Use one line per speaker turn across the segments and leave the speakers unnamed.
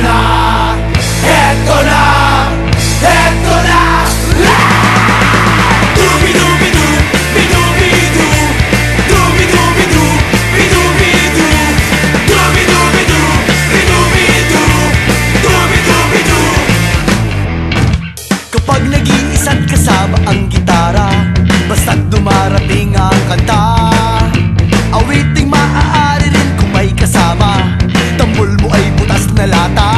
na, eto na, eto na. Dubi-dubi-du, bi-dubi-du, dubi-dubi-du, bi-dubi-du, dubi-dubi-du, bi-dubi-du, dubi-dubi-du. Kapag nag-iisa't kasama ang gitara, basta't dumarating ang kanta, awiting maaari rin kung may kasama, tambol mo ay butas na lata.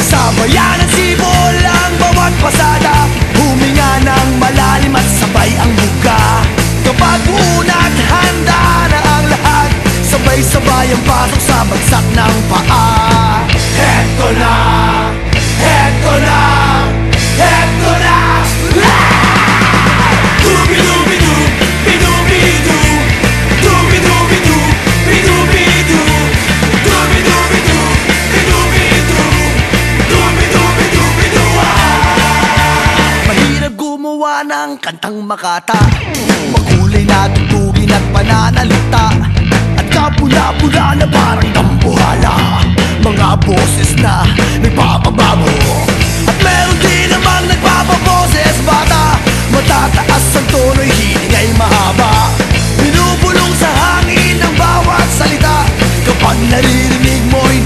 Sabayan ang sibol ang bawat pasada, huminga ng malalim at sabay ang buga. Kapag buuna at handa na ang lahat, sabay-sabay ang pasok sa bagsak ng paa. Eto na, eto na, eto na. Dubi-dubi-du, bi-dubi-du, dubi-dubi-du, bi-dubi-du, dubi-dubi-du, bi-dubi-du, dubi-dubi-du-bi-du. Mahirap gumawa ng kantang makata, makulay na tugtugin at pananalita, at kapula-pula na parang tambuhala, mga boses na nagpapabago. At meron din namang nagpapaboses bata, matataas ang tono'y hiling ay mahaba, binubulong sa hangin ang bawat salita. Kapag naririnig mo'y